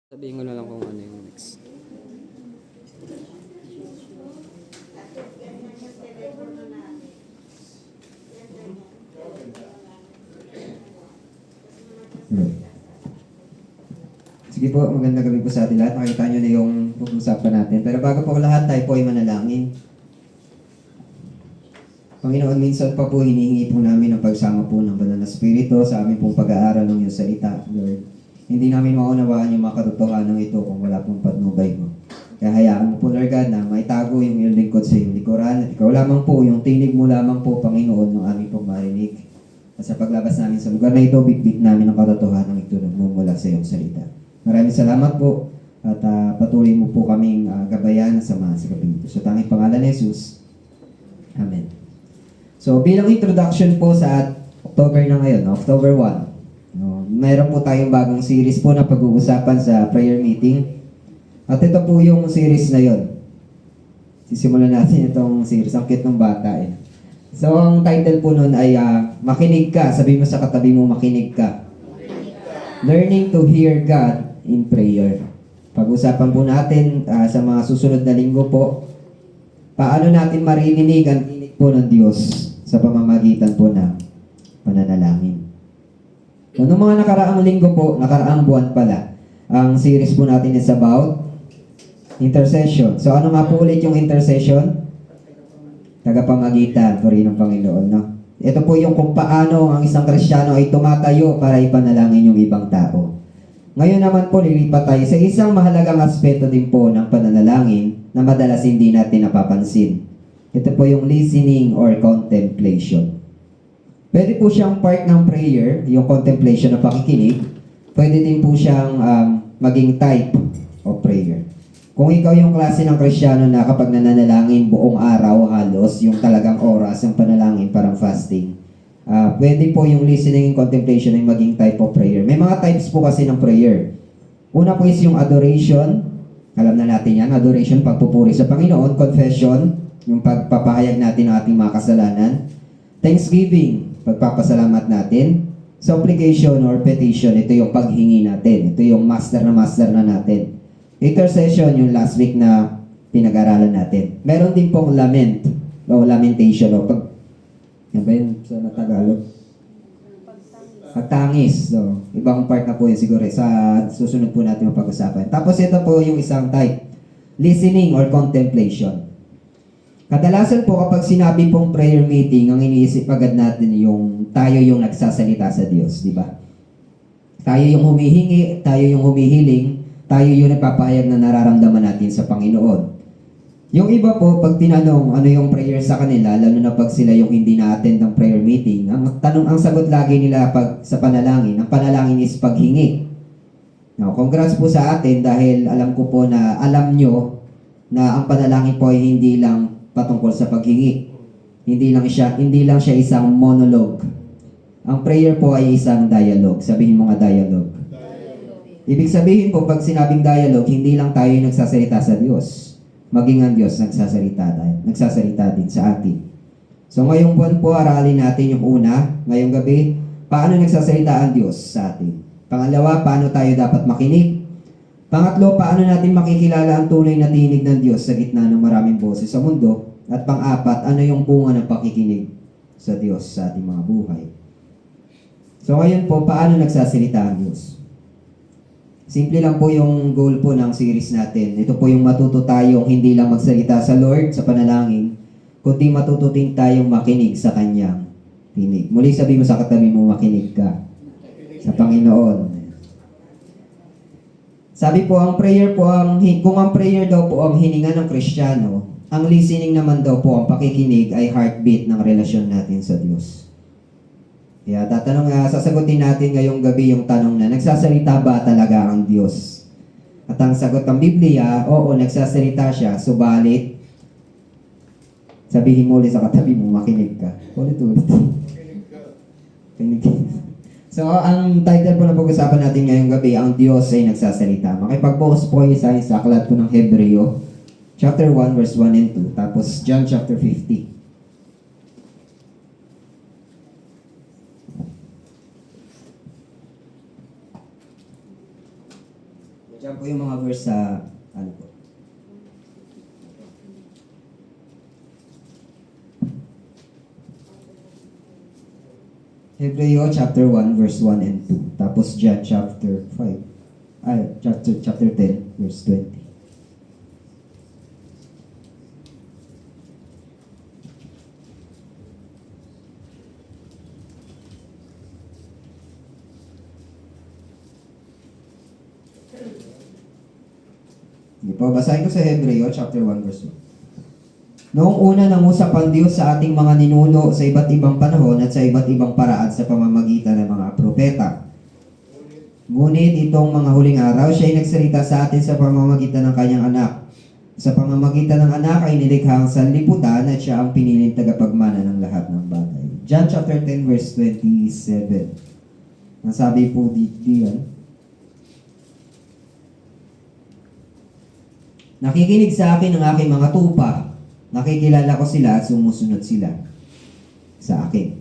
Sabihin ko na lang kung ano yung next. Sige po, magandang gabi po sa atin lahat. Nakita nyo na yung pag-usapan natin. Pero bago po lahat, tayo po ay manalangin. Panginoon, minsan pa po hinihingi po namin ang pagsama po ng Banal na Espiritu sa aming pong pag-aaral ng iyong salita, Lord. Hindi namin maunawaan yung mga katotohanan ito kung wala pong patnubay mo. Kaya hayaan mo po, Lord God, na maitago yung iyong lingkod sa iyong likuran. At ikaw lamang po, yung tinig mo lamang po, Panginoon, ng aming pong marinig. At sa paglabas namin sa lugar na ito, bitbit namin ang katotohanan ito mula sa iyong salita. Maraming salamat po at patuloy mo po kaming gabayan sa mga sa gabi ito. Sa tanging pangalan ni Jesus. Amen. So bilang introduction po sa October na ngayon, October 1, mayroon po tayong bagong series po na pag-uusapan sa prayer meeting. At ito po yung series na yon. Sisimulan natin itong series. Ang cute ng bata eh. So ang title po nun ay Makinig Ka. Sabi mo sa katabi mo, makinig ka. Learning to hear God in prayer. Pag-usapan po natin sa mga susunod na linggo po, paano natin marinig ang tinig po ng Diyos sa pamamagitan po ng pananalangin. So, noong mga nakaraang linggo po, nakaraang buwan pala, ang series po natin is about intercession. So ano nga po ulit yung intercession? Tagapamagitan po rin ng Panginoon, no? Ito po yung kung paano ang isang Kristiyano ay tumatayo para ipanalangin yung ibang tao. Ngayon naman po, lilipat tayo sa isang mahalagang aspeto din po ng pananalangin na madalas hindi natin napapansin. Ito po yung listening or contemplation. Pwede po siyang part ng prayer, yung contemplation na pakikinig. Pwede din po siyang maging type of prayer. Kung ikaw yung klase ng Kristiyano na kapag nananalangin buong araw halos, yung talagang oras ng panalangin, parang fasting, pwede po yung listening and contemplation ay maging type of prayer. May mga types po kasi ng prayer. Una po is yung adoration. Alam na natin yan. Adoration, pagpupuri sa Panginoon. Confession, yung pagpapahayag natin ng ating mga kasalanan. Thanksgiving, pagpapasalamat natin. Supplication or petition, ito yung paghingi natin. Ito yung master na natin. Intercession, yung last week na pinag-aralan natin. Meron din pong lament o lamentation o pag yan ba yun sa Tagalog? Pagtangis. So, ibang part na po yun siguro sa susunod po natin mapag-usapan. Tapos ito po yung isang type. Listening or contemplation. Kadalasan po kapag sinabi pong prayer meeting, ang iniisip agad natin yung tayo yung nagsasalita sa Diyos, di ba? Tayo yung humihingi, tayo yung humihiling, tayo yung nagpapahayag na nararamdaman natin sa Panginoon. Yung iba po, pag tinanong ano yung prayer sa kanila, lalo na pag sila yung hindi na-attend ng prayer meeting, ang sagot lagi nila pag sa panalangin, ang panalangin is paghingi. Now, congrats po sa atin dahil alam ko po na alam nyo na ang panalangin po ay hindi lang patungkol sa paghingi. Hindi lang siya isang monologue. Ang prayer po ay isang dialogue. Sabihin mo nga dialogue. Ibig sabihin po, pag sinabing dialogue, hindi lang tayo yung nagsasalita sa Diyos. Maging ang Diyos nagsasalita din sa atin. So ngayong buwan po, aralin natin yung una, ngayong gabi, paano nagsasalita ang Diyos sa atin. Pangalawa, paano tayo dapat makinig. Pangatlo, paano natin makikilala ang tunay na tinig ng Diyos sa gitna ng maraming boses sa mundo. At pang-apat, ano yung bunga ng pakikinig sa Diyos sa ating mga buhay. So ngayon po, paano nagsasalita ang Diyos? Simple lang po yung goal po ng series natin. Ito po yung matuto tayong hindi lang magsalita sa Lord sa panalangin, kundi matuto din tayong makinig sa Kanyang tinig. Muli sabi mo sa katabi mo, makinig ka sa Panginoon. Sabi po, kung ang prayer daw po ang hininga ng Kristiyano, ang listening naman daw po, ang pakikinig ay heartbeat ng relasyon natin sa Diyos. Kaya sasagutin natin ngayong gabi yung tanong na, nagsasalita ba talaga ang Diyos? At ang sagot ng Biblia, oo, nagsasalita siya, subalit, sabihin mo ulit sa katabi mo, makinig ka. Ulit-ulit. Makinig ka. So, ang title po na pag-usapan natin ngayong gabi, ang Diyos ay nagsasalita. Makipag-focus po sa aklat po ng Hebreo, chapter 1, verse 1 and 2, tapos John chapter 50. John po yung mga verse sa, ano po. Hebreo chapter 1 verse 1 and 2. Tapos John chapter 5. Chapter 10 verse 20. Hindi po, basahin ko sa Hebreo chapter 1 verse 1. Noong una nangusap ang Diyos sa ating mga ninuno sa iba't ibang panahon at sa iba't ibang paraan sa pamamagitan ng mga propeta. Ngunit itong mga huling araw, siya ay nagsalita sa atin sa pamamagitan ng kanyang anak. Sa pamamagitan ng anak ay nilikha ang sanlibutan at siya ang piniling tagapagmana ng lahat ng bagay. John chapter 10 verse 27. Nasabi po dito yan. Nakikinig sa akin ang aking mga tupa. Nakikilala ko sila at sumusunod sila sa akin.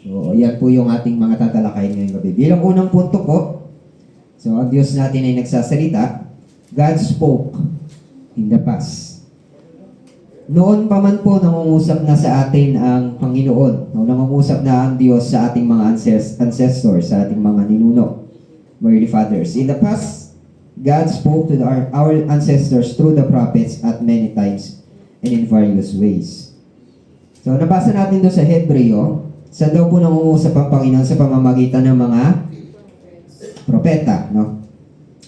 So, yan po yung ating mga tatalakayin ngayong gabi. Bilang unang punto po, so ang Diyos natin ay nagsasalita. God spoke in the past. Noon pa man po nangungusap na sa atin ang Panginoon. No, nangungusap na ang Diyos sa ating mga ancestors, sa ating mga ninuno, early fathers. In the past, God spoke to our ancestors through the prophets at many times and in various ways. So, nabasa natin doon sa Hebreo, sa daw po nangungusap ang Panginoon sa pamamagitan ng mga propeta, no?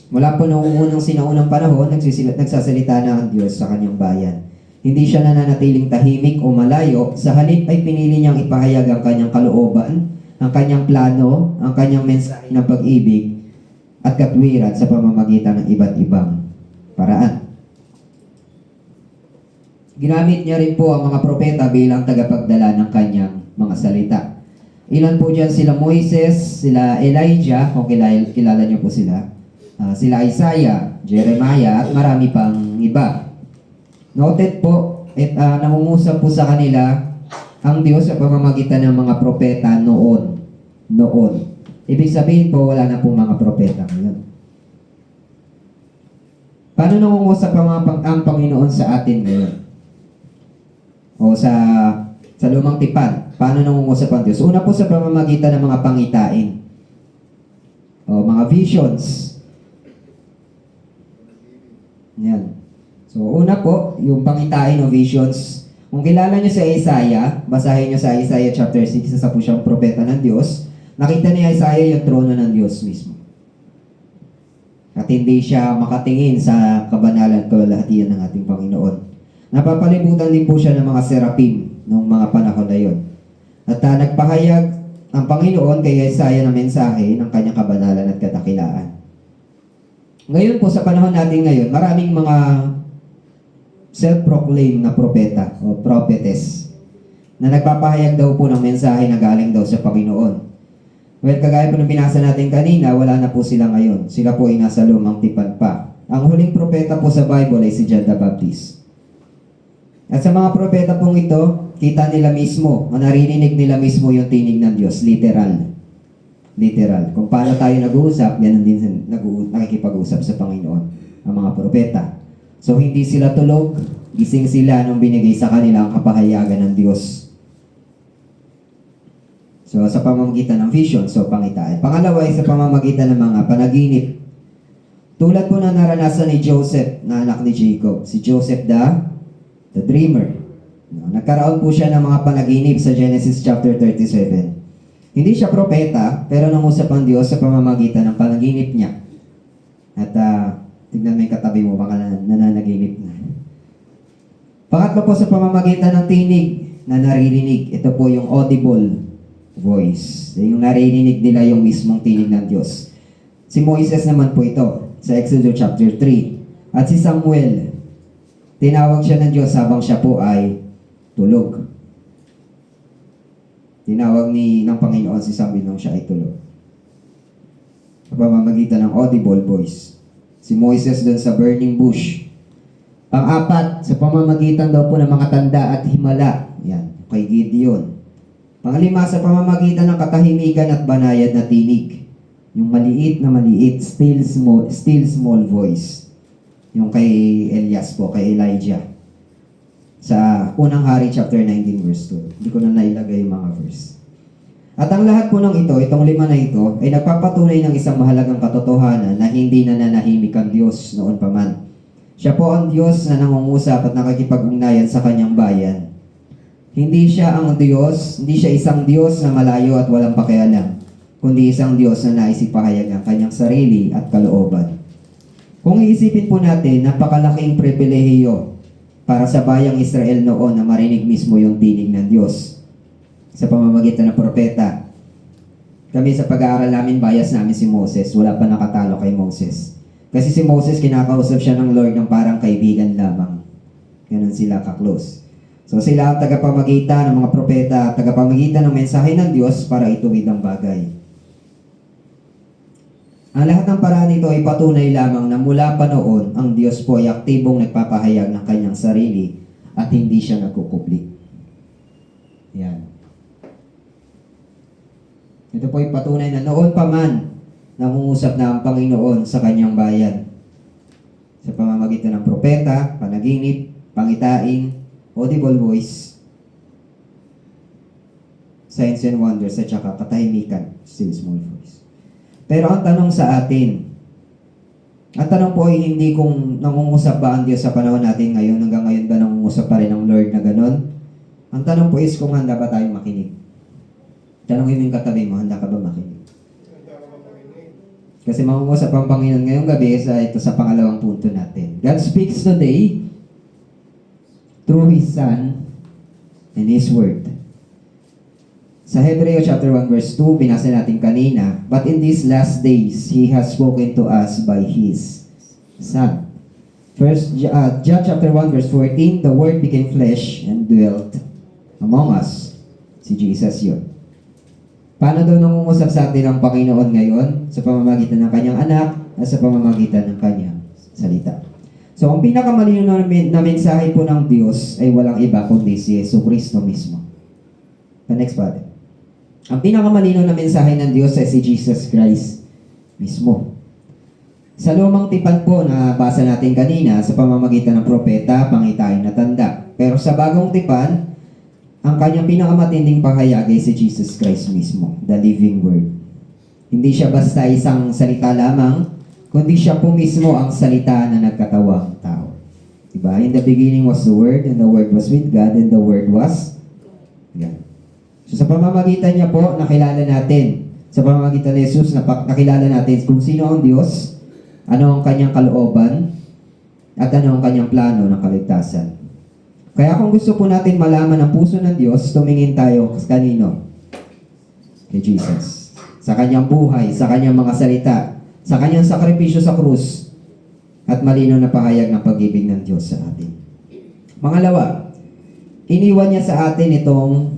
Mula po noong unang sinaunang panahon, nagsasalita na ang Diyos sa kanyang bayan. Hindi siya nananatiling tahimik o malayo, sa halip ay pinili niyang ipahayag ang kanyang kalooban, ang kanyang plano, ang kanyang mensahe ng pag-ibig, at katwiran sa pamamagitan ng iba't ibang paraan. Ginamit niya rin po ang mga propeta bilang tagapagdala ng kanyang mga salita. Ilan po dyan sila Moises, sila Elijah, kung kilala niyo po sila, sila Isaiah, Jeremiah, at marami pang iba. Noted po, nangungusap po sa kanila ang Diyos sa pamamagitan ng mga propeta noon. Ibig sabihin po, wala na pong mga propeta ngayon. Paano nangungusap ang Panginoon sa atin ngayon? O sa lumang tipan, paano nangungusap ang Diyos? Una po sa pamamagitan ng mga pangitain. O mga visions. Yan. So una po, yung pangitain o visions. Kung kilala nyo sa Isaiah, basahin nyo sa Isaiah chapter 6, isa po siyang propeta ng Diyos. Nakita ni Isaiah yung trono ng Diyos mismo. At hindi siya makatingin sa kabanalan kalahatian ng ating Panginoon. Napapalibutan din po siya ng mga serapim noong mga panahon na yun. At nagpahayag ang Panginoon kay Isaiah ng mensahe ng kanyang kabanalan at kadakilaan. Ngayon po, sa panahon natin ngayon, maraming mga self-proclaimed na propeta o prophetess na nagpapahayag daw po ng mensahe na galing daw sa Panginoon. Well, kagaya po ng binasa natin kanina, wala na po sila ngayon. Sila po ay nasa lumang tipan pa. Ang huling propeta po sa Bible ay si John the Baptist. At sa mga propeta pong ito, kita nila mismo, naririnig nila mismo yung tinig ng Diyos, literal. Literal. Kung paano tayo nag-uusap, yan din nakikipag-usap sa Panginoon, ang mga propeta. So, hindi sila tulog, gising sila nung binigay sa kanila ang kapahayagan ng Diyos. So, sa pamamagitan ng vision, so pangitain. Pangalawa ay sa pamamagitan ng mga panaginip. Tulad po na naranasan ni Joseph, na anak ni Jacob. Si Joseph the dreamer. Nagkaroon po siya ng mga panaginip sa Genesis chapter 37. Hindi siya propeta, pero nangusap ang Diyos sa pamamagitan ng panaginip niya. At tignan mo yung katabi mo, baka nananaginip na. Pangatlo po sa pamamagitan ng tinig na naririnig. Ito po yung audible voice. Yung naririnig nila yung mismong tinig ng Diyos. Si Moises naman po ito sa Exodus chapter 3. At si Samuel, tinawag siya ng Diyos habang siya po ay tulog. Tinawag ng Panginoon si Samuel nung siya ay tulog. Sa pamamagitan ng audible voice. Si Moises doon sa burning bush. Pang-apat, sa pamamagitan daw po ng mga tanda at himala. Yan, kay Gideon. Panglima, sa pamamagitan ng katahimikan at banayad na tinig. Yung maliit, still small voice. Yung kay Elias po, kay Elijah. Sa unang hari chapter 19 verse 2. Hindi ko na nailagay yung mga verse. At ang lahat po ng ito, itong 5 na ito, ay nagpapatunay ng isang mahalagang katotohanan na hindi nananahimik ang Diyos noon pa man. Siya po ang Diyos na nangungusap at nakikipag-ugnayan sa kanyang bayan. Hindi siya ang Diyos, hindi siya isang Diyos na malayo at walang pakialam, kundi isang Diyos na nais ipahayag ang kanyang sarili at kalooban. Kung iisipin po natin, napakalaking pribilehiyo para sa bayang Israel noon na marinig mismo yung tinig ng Diyos sa pamamagitan ng propeta. Kami sa pag-aaral namin, bias namin si Moses. Wala pa nakatalo kay Moses. Kasi si Moses, kinakausap siya ng Lord ng parang kaibigan lamang. Ganun sila ka-close. So sila ang tagapamagitan ng mga propeta, tagapamagitan ng mensahe ng Diyos para ituwid ang bagay. Ang lahat ng paraan nito ay patunay lamang na mula pa noon, ang Diyos po ay aktibong nagpapahayag ng kanyang sarili at hindi siya nagkukupli. Yan. Ito po ay patunay na noon pa man nangungusap na ang Panginoon sa kanyang bayan. Sa pamamagitan ng propeta, panaginip, pangitain, audible voice, signs and wonders, at saka katahimikan, still small voice. Pero ang tanong sa atin, ang tanong po ay hindi kung nangungusap ba ang Diyos sa panahon natin ngayon, hanggang ngayon ba nangungusap pa rin ang Lord na ganon? Ang tanong po is kung handa ba tayong makinig. Tanongin mo yung katabi mo, handa ka ba makinig? Kasi mangungusap ang Panginoon ngayong gabi ito sa pangalawang punto natin. God speaks today through His Son and His Word. Sa Hebreo chapter 1 verse 2, binasa natin kanina, but in these last days, He has spoken to us by His Son. John chapter 1 verse 14, the Word became flesh and dwelt among us. Si Jesus yun. Paano daw nangungusap sa atin ang Panginoon ngayon? Sa pamamagitan ng kanyang anak at sa pamamagitan ng kanyang salita. So, ang pinakamalinaw na mensahe po ng Diyos ay walang iba kundi si Jesucristo mismo. The next part. Ang pinakamalinaw na mensahe ng Diyos ay si Jesus Christ mismo. Sa lumang tipan po na basa natin kanina sa pamamagitan ng propeta, pangitain na tanda. Pero sa bagong tipan, ang kanyang pinakamatinding pahayag ay si Jesus Christ mismo, the living Word. Hindi siya basta isang salita lamang, kundi siya po mismo ang salita na nagkatawang tao. Diba? In the beginning was the Word, and the Word was with God, and the Word was God. So sa pamamagitan niya po, nakilala natin. Sa pamamagitan ni Jesus, nakilala natin kung sino ang Diyos, ano ang kanyang kalooban, at ano ang kanyang plano ng kaligtasan. Kaya kung gusto po natin malaman ang puso ng Diyos, tumingin tayo kanino? Kay Jesus. Sa kanyang buhay, sa kanyang mga salita, sa kanyang sakripisyo sa krus, at malinaw na pahayag ng pag-ibig ng Diyos sa atin. Pangalawa, iniwan niya sa atin itong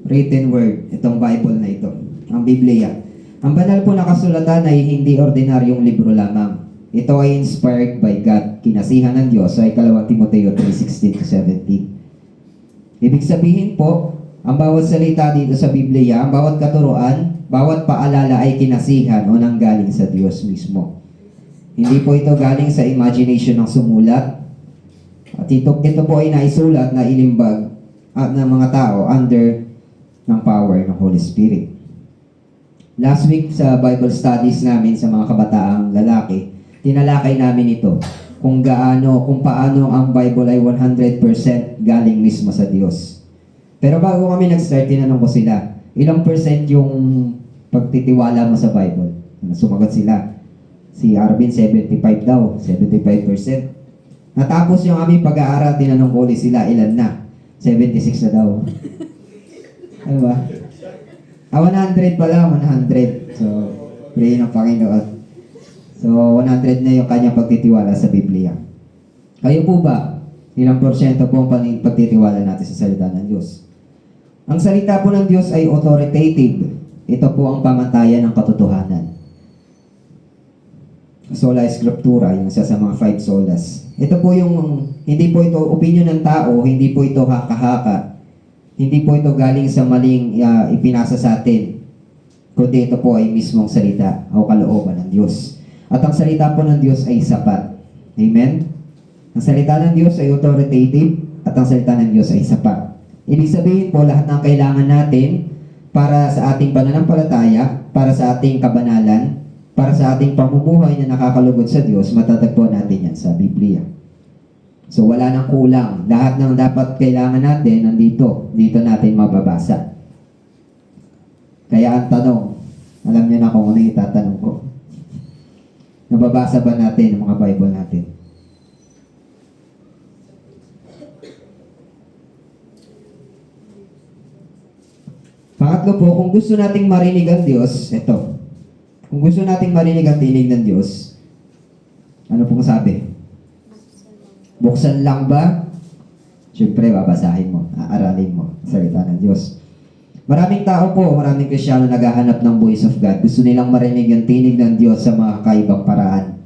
written word, itong Bible na ito, ang Biblia. Ang banal po na kasulatan ay hindi ordinaryong libro lamang. Ito ay inspired by God, kinasihan ng Diyos sa 2 Timoteo 3:16-17. Ibig sabihin po, ang bawat salita dito sa Biblia, ang bawat katuruan, bawat paalala ay kinasihan o nanggaling sa Diyos mismo. Hindi po ito galing sa imagination ng sumulat. At ito po ay naisulat na ilimbag ng mga tao under ng power ng Holy Spirit. Last week sa Bible studies namin sa mga kabataang lalaki, tinalakay namin ito kung paano ang Bible ay 100% galing mismo sa Diyos. Pero bago kami nag-start, tinanong ko sila, ilang percent yung pagtitiwala mo sa Bible? Sumagot sila. Si Arvin, 75 daw. 75%. Natapos yung aming pag-aaral, tinanong ko ulit sila, ilan na? 76 na daw. Ano ba? 100 pala, 100. So, pray ng Panginoon. So, 100 na yung kanyang pagtitiwala sa Biblia. Kayo po ba? Ilang porsyento po ang pagtitiwala natin sa salita ng Diyos? Ang salita po ng Diyos ay authoritative. Ito po ang pamantayan ng katotohanan. Sola Scriptura, yung isa sa mga 5 solas. Ito po yung, hindi po ito opinion ng tao, hindi po ito haka-haka. Hindi po ito galing sa maling ipinasa sa atin. kundi ito po ay mismong salita o kalooban ng Diyos. At ang salita po ng Diyos ay sapat. Amen? Ang salita ng Diyos ay authoritative at ang salita ng Diyos ay sapat. Ibig sabihin po, lahat ng kailangan natin para sa ating pananampalataya, para sa ating kabanalan, para sa ating pamumuhay na nakakalugod sa Diyos, matatagpuan natin yan sa Biblia. So wala nang kulang. Lahat ng dapat kailangan natin nandito. Dito natin mababasa. Kaya ang tanong, alam niyo na kung ano yung itatanong ko. Nababasa ba natin ang mga Bible natin? Pangatlo po, kung gusto nating marinig ang Diyos, ito. Kung gusto nating marinig ang tinig ng Diyos, ano pong sabi? Buksan lang ba? Siyempre, babasahin mo, aaralin mo, salita ng Diyos. Maraming tao po, maraming Kristiyano naghahanap ng voice of God. Gusto nilang marinig ang tinig ng Diyos sa mga kakaibang paraan.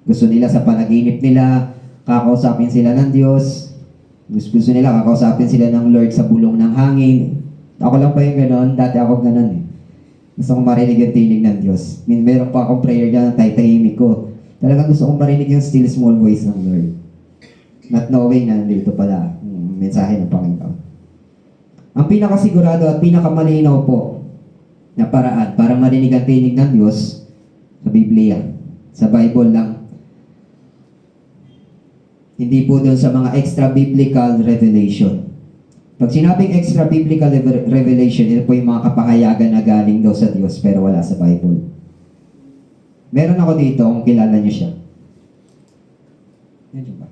Gusto nila sa panaginip nila, kakausapin sila ng Diyos. Gusto nila kakausapin sila ng Lord sa bulong ng hangin. Ako lang pa yung gano'n, dati ako gano'n eh. Gusto kong marinig ang tinig ng Diyos. Meron pa akong prayer dyan, tahimik ko. Talagang gusto kong marinig yung still small voice ng Lord. Not knowing na dito pala yung mensahe ng Panginoon. Ang pinakasigurado at pinakamalinaw po na paraan para marinig ang tinig ng Diyos sa Biblia, sa Bible lang. Hindi po doon sa mga extra biblical revelation. Pag sinabing extra biblical revelation, ito po yung mga kapahayagan na galing daw sa Diyos pero wala sa Bible. Meron ako dito kung kilala niyo siya. Yan ba?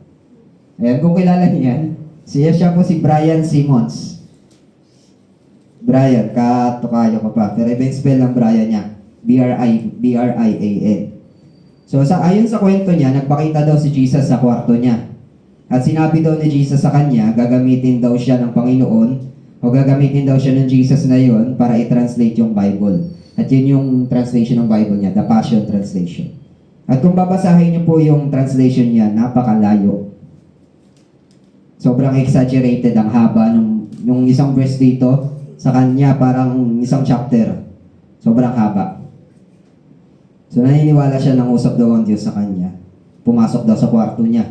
Ayan, kung kilala niyo yan, siya po si Brian Simmons. Brian, katukayo ko pa. Pero iba yung spell ng Brian niya. B-R-I-A-N. So, ayon sa kwento niya, nagpakita daw si Jesus sa kwarto niya. At sinabi daw ni Jesus sa kanya, gagamitin daw siya ng Panginoon o gagamitin daw siya ng Jesus na yon para i-translate yung Bible. At yun yung translation ng Bible niya, the Passion Translation. At kung babasahin niyo po yung translation niya, napakalayo. Sobrang exaggerated ang haba nung isang verse dito. Sa kanya, parang isang chapter. Sobrang haba. So, naniniwala siya nang usap daw ang Diyos sa kanya. Pumasok daw sa kwarto niya.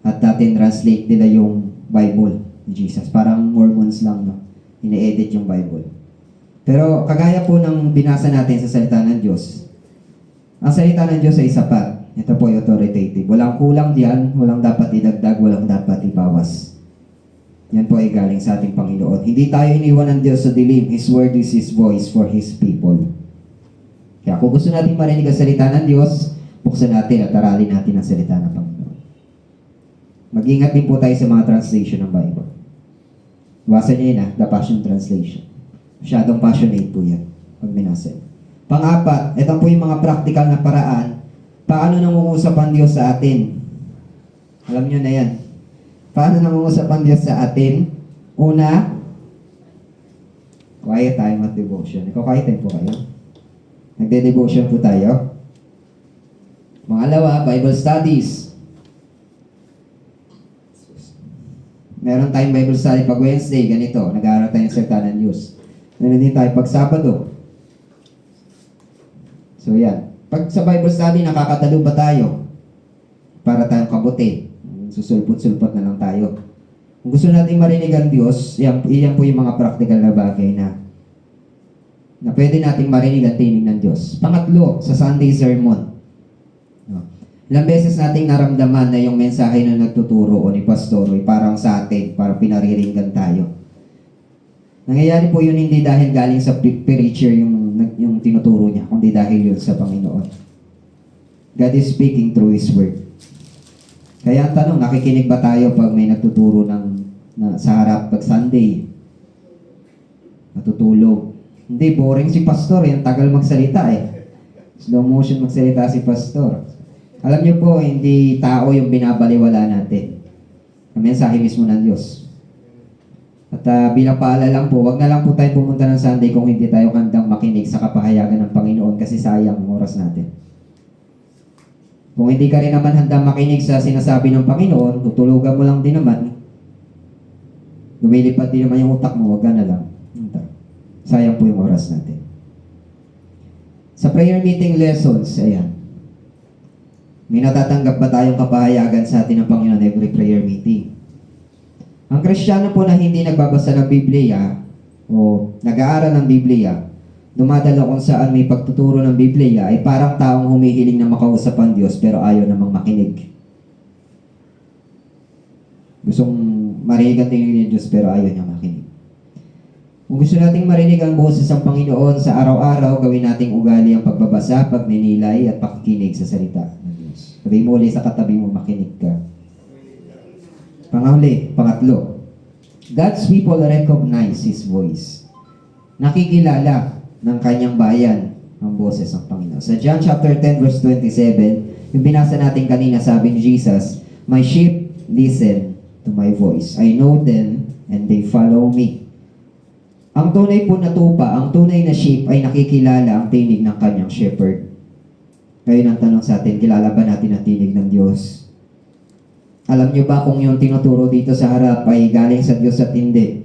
At natin translate nila yung Bible ni Jesus. Parang Mormons lang, no? Ine-edit yung Bible. Pero, kagaya po ng binasa natin sa salita ng Diyos, ang salita ng Diyos ay sapat. Ito po ay authoritative. Walang kulang diyan, walang dapat idagdag, walang dapat ibawas. Yan po ay galing sa ating Panginoon. Hindi tayo iniwan ng Diyos sa dilim. His word is His voice for His people. Kaya kung gusto natin marinig ang salita ng Diyos, buksan natin at aralin natin ang salita ng Panginoon. Mag-ingat din po tayo sa mga translation ng Bible. Basa niyo yun The Passion Translation. Masyadong passionate po yan pag binasa. Pang-apat, ito po yung mga practical na paraan. Paano nangungusap ang Diyos sa atin? Alam niyo na yan. Paano nangungusap ang Diyos sa atin? Una, quiet time at devotion. Quiet time po kayo. Nagde-devotion po tayo. Pangalawa, Bible studies. Meron tayong Bible study pag Wednesday, ganito. Nag-aaral tayo ng salita ng Diyos. Meron din tayo pag Sabado. So yan. Pag sa Bible study, nakakatalo ba tayo? Para tayong kabuti. Susulpot-sulpot na lang tayo. Kung gusto nating marinig ang Diyos, yan po yung mga practical na bagay na pwede nating marinig ang tinig ng Diyos. Pangatlo, sa Sunday sermon. Ilang beses nating naramdaman na yung mensahe na nagtuturo o ni Pastor ay parang sa atin, parang pinariringgan tayo. Nangyayari po yun hindi dahil galing sa preacher yung tinuturo niya, kundi dahil yun sa Panginoon. God is speaking through His Word. Kaya ang tanong, nakikinig ba tayo pag may nagtuturo sa harap pag Sunday? Natutulog. Hindi, boring si Pastor. Ang tagal magsalita eh. Slow motion magsalita si Pastor. Alam niyo po, hindi tao yung binabaliwala natin. Ang mensahe mismo ng Diyos. At bilang paalala lang po, wag na lang po tayo pumunta ng Sunday kung hindi tayo handang makinig sa kapahayagan ng Panginoon kasi sayang ang oras natin. Kung hindi ka rin naman handang makinig sa sinasabi ng Panginoon, tutulugan mo lang din naman, lumilipad din naman yung utak mo, wag ka na lang. Sayang po yung oras natin. Sa prayer meeting lessons, ayan. May natatanggap ba tayong kapahayagan sa atin ng Panginoon every prayer meeting? Ang Kristiyano po na hindi nagbabasa ng Biblia o nag-aaral ng Biblia, dumadalo kung saan may pagtuturo ng Biblia ay parang taong humihiling na makausap ang Diyos pero ayaw namang makinig. Gustong marinig ang tingin ng Diyos pero ayaw niya makinig. Kung gusto nating marinig ang boses ng Panginoon sa araw-araw, gawin nating ugali ang pagbabasa, pagninilay at pakikinig sa salita ng Diyos. Sabihin mo ulit sa katabi mo, makinig ka. Pangatlo, God's people recognize His voice. Nakikilala ng kanyang bayan ang boses ng Panginoon. Sa John chapter 10 verse 27, yung binasa natin kanina, sabi ni Jesus, "My sheep listen to my voice. I know them and they follow me." Ang tunay po na tupa, ang tunay na sheep ay nakikilala ang tinig ng kanyang shepherd. Ngayon ang tanong sa atin, kilala ba natin ang tinig ng Diyos? Alam niyo ba kung yung tinuturo dito sa harap ay galing sa Diyos at hindi?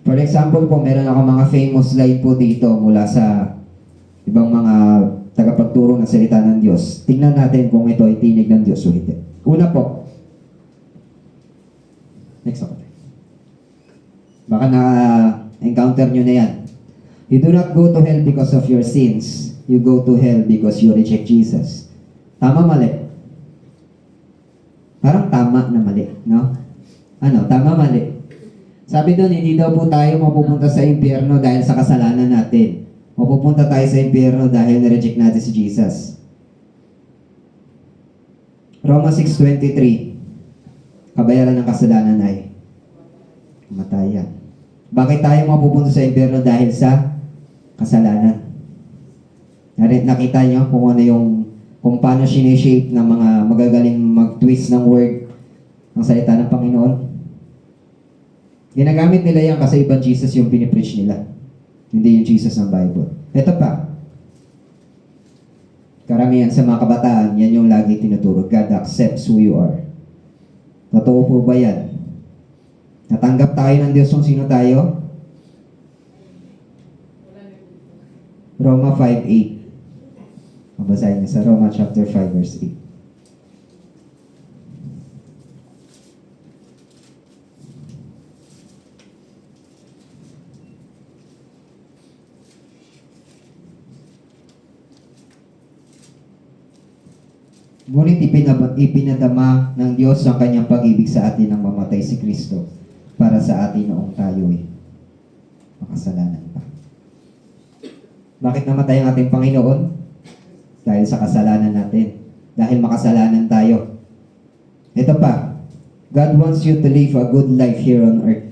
For example po, meron ako mga famous slide po dito mula sa ibang mga tagapagturo ng salita ng Diyos. Tingnan natin kung ito ay tinig ng Diyos o hindi. Una po. Next ako. Baka na-encounter nyo na yan. You do not go to hell because of your sins. You go to hell because you reject Jesus. Tama, mali? Parang tama na mali, no? Ano, tama, mali? Sabi doon, hindi daw po tayo mapupunta sa impyerno dahil sa kasalanan natin. Mapupunta tayo sa impyerno dahil na-reject natin si Jesus. Roma 6:23. Kabayaran ng kasalanan ay kamatayan. Bakit tayo mapupunta sa impyerno dahil sa kasalanan? Nakita nyo kung paano sineshape ng mga magagaling mag-twist ng word ng salita ng Panginoon? Ginagamit nila yan kasi ibang Jesus yung pinipreach nila. Hindi yung Jesus ng Bible. Ito pa. Karamihan sa mga kabataan, yan yung lagi tinuturo. God accepts who you are. Totoo po ba yan? Natanggap tayo ng Diyos kung sino tayo? Roma 5:8. Mabasahin niyo sa Roma chapter 5 verse 8. Ngunit ipinadama ng Diyos ang kanyang pag-ibig sa atin nang mamatay si Kristo para sa atin noong tayo'y makasalanan pa. Bakit namatay ang ating Panginoon? Dahil sa kasalanan natin. Dahil makasalanan tayo. Ito pa. God wants you to live a good life here on earth.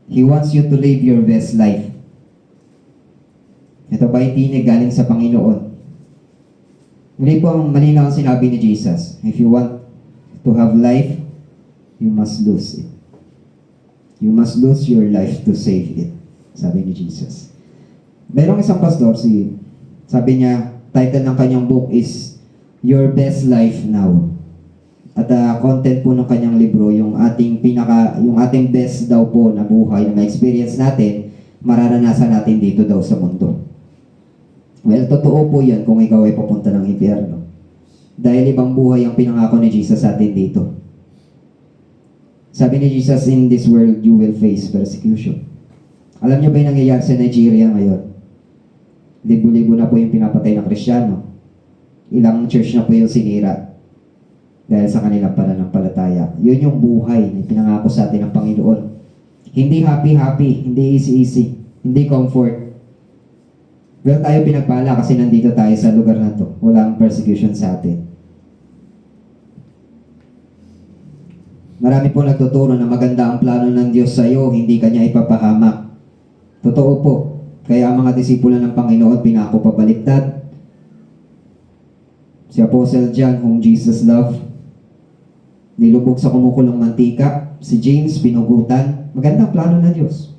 He wants you to live your best life. Ito ba yung tinig galing sa Panginoon? Muli po ang malinaw ang sinabi ni Jesus. If you want to have life, you must lose it. You must lose your life to save it. Sabi ni Jesus. Merong isang pastor, sabi niya, title ng kanyang book is Your Best Life Now. At content po ng kanyang libro, yung ating best daw po na buhay na ma-experience natin, mararanasan natin dito daw sa mundo. Well, totoo po yan kung ikaw ay papunta ng impyerno. Dahil ibang buhay ang pinangako ni Jesus sa atin dito. Sabi ni Jesus, in this world, you will face persecution. Alam niyo ba yung nangyayari sa Nigeria ngayon? Libo-libo na po yung pinapatay ng Kristiyano. Ilang church na po yung sinira dahil sa kanilang pananampalataya. Yun yung buhay na pinangako sa atin ng Panginoon. Hindi happy-happy, hindi easy-easy, hindi comfort. Well, tayo pinagpala kasi nandito tayo sa lugar na to. Walang persecution sa atin. Marami po nagtuturo na maganda ang plano ng Diyos sa iyo, hindi kanya ipapahamak. Totoo po. Kaya ang mga disipulo ng Panginoon pinako pabaliktad. Si Apostle John, whom Jesus loved, nilubog sa kumukulong mantika. Si James, pinugutan. Magandang plano ng Diyos.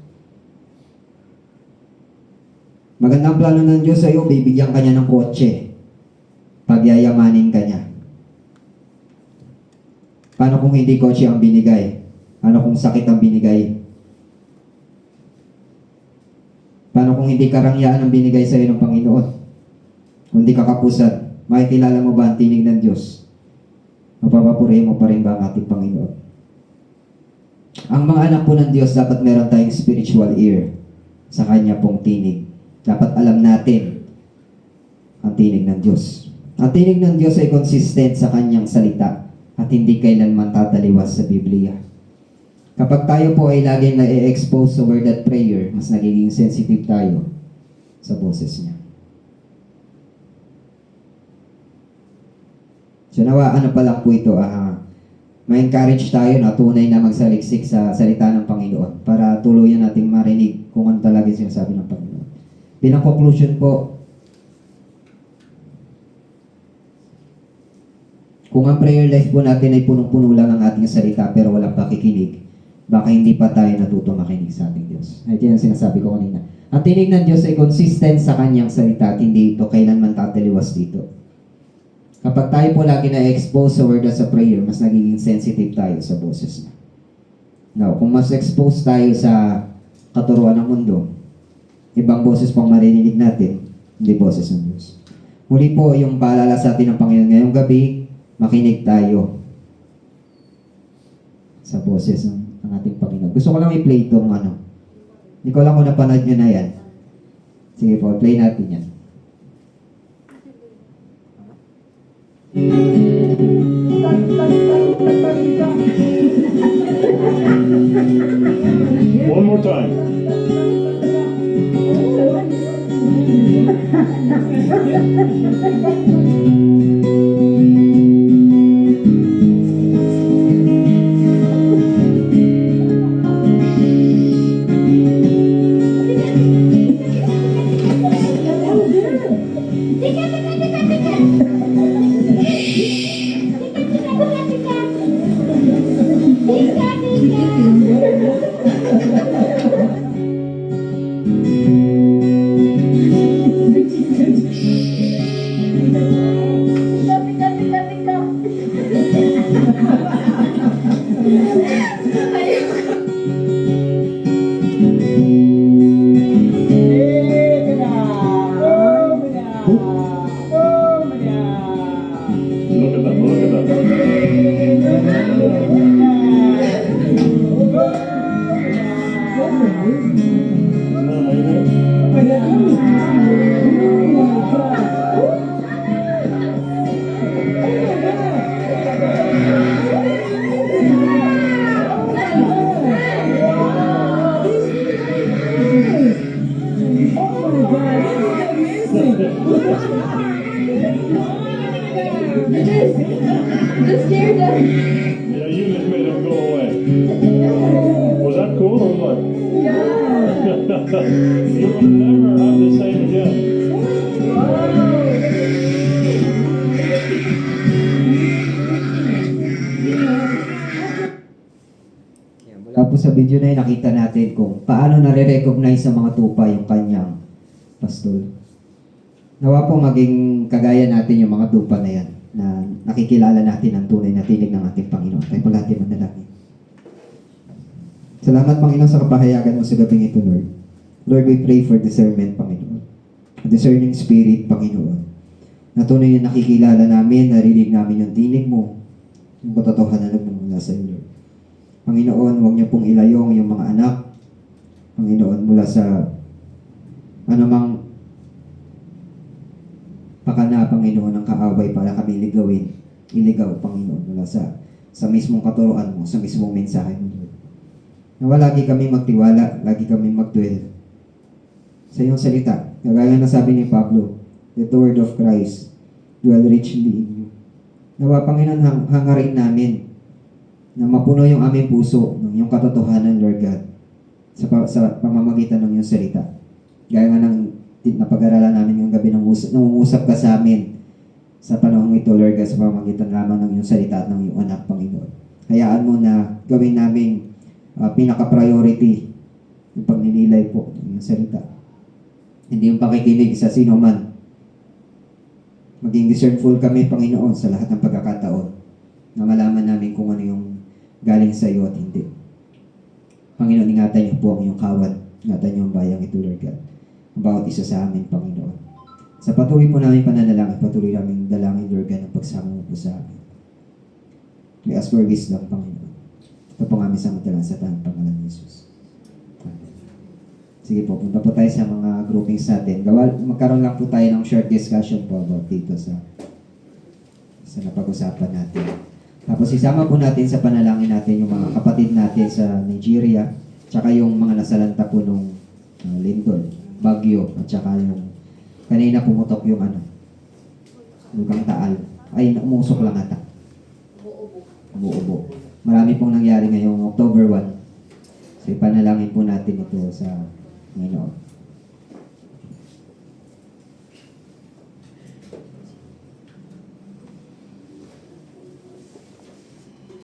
Magandang plano ng Diyos sa iyo, bibigyan kanya ng kotse. Pagyayamanin kanya. Paano kung hindi kotse ang binigay? Paano kung sakit ang binigay? Paano kung hindi karangyaan ang binigay sa iyo ng Panginoon? Kung di ka kapusan, makikilala mo ba ang tinig ng Diyos? Mapapapurihin mo pa rin ba ang ating Panginoon? Ang mga anak po ng Diyos, dapat meron tayong spiritual ear sa Kanya pong tinig. Dapat alam natin ang tinig ng Diyos. Ang tinig ng Diyos ay consistent sa Kanyang salita at hindi kailanman tataliwas sa Biblia. Kapag tayo po ay laging na-expose sa word at prayer, mas nagiging sensitive tayo sa boses niya. So nawa, ano pa lang po ito, ma-encourage tayo na tunay na magsaliksik sa salita ng Panginoon para tuluyan nating marinig kung ano talaga yung sinasabi ng Panginoon. Bilang conclusion po, kung ang prayer life po natin ay punong-puno lang ang ating salita pero walang pakikinig, baka hindi pa tayo natuto makinig sa ating Diyos. Ito yung sinasabi ko kanina. Ang tinig ng Diyos ay consistent sa Kanyang salita at hindi ito kailanman tataliwas dito. Kapag tayo po lagi na-expose sa word at sa prayer, mas nagiging sensitive tayo sa boses niya. Now, kung mas expose tayo sa katuruan ng mundo, ibang boses pang marinig natin, hindi boses ng Diyos. Muli po, yung paalala sa atin ng Panginoon ngayong gabi, makinig tayo sa boses ng ating Panginoon. Gusto ko lang i-play itong Hindi ko lang kung napanood nyo na yan. Sige po, play natin yan. One more time. Look at them, look at them. Isn't that amazing? Yeah, you just made them go away. Was that cool or what? You will never have the same again. Mula po sa video na yun, nakita natin kung paano nare-recognize sa mga tupa yung kanyang pastol. Nawa po maging kagaya natin yung mga tupa na yan, na nakikilala natin ang tunay na tinig ng ating Panginoon. Tayo pala natin manalangin. Salamat, Panginoon, sa kapahayagan mo sa gabing ito, Lord. Lord, we pray for discernment, Panginoon. A discerning spirit, Panginoon. Na tunay na nakikilala namin, narinig namin yung tinig mo, yung katotohanan na mula sa iyo, Lord. Panginoon, huwag niyo pong ilayong yung mga anak, Panginoon, mula sa anumang pakana, Panginoon, ng kaaway para kami iligaw, Panginoon, mula sa mismong katuruan mo, sa mismong mensahe mo, Lord. Nawa lagi kami magtiwala, lagi kami magdwell sa iyong salita. Kagaya na sabi ni Pablo, let the word of Christ dwell richly in you. Nawa, Panginoon, hangarin namin na mapuno yung aming puso ng iyong katotohanan, Lord God, sa pamamagitan ng iyong salita. Gaya nga ng napag-aralan namin yung gabi nangungusap ka sa amin sa panahong ito, Lord God, sa pamamagitan lamang ng iyong salita at ng iyong anak, Panginoon. Hayaan mo na gawin namin pinaka-priority yung pagninilay po ng iyong salita. Hindi yung pakikinig sa sino man. Maging discernful kami, Panginoon, sa lahat ng pagkakataon na malaman namin kung ano yung galing sa iyo at hindi. Panginoon, ingatan niyo po ang iyong kawan. Ingatan niyo ang bayang ito, Lord God. bawat isa sa amin, Panginoon. Sa patuloy po namin pananalangin, patuloy namin dalangin, Lord God, ang pagsama mo po sa amin. We ask for wisdom, Panginoon. Ito po ang aming samantalang sa tanang pangalan ni Jesus. Amen. Sige po, punta po tayo sa mga groupings natin. Magkaroon lang po tayo ng short discussion po about dito sa napag-usapan natin. Tapos isama po natin sa panalangin natin yung mga kapatid natin sa Nigeria, tsaka yung mga nasalanta po nung lindol, bagyo, at tsaka yung kanina pumutok yung lugang Taal. Ay, umusok lang ata. Umuubo. Marami pong nangyari ngayong October 1. So, ipanalangin po natin ito sa Panginoon.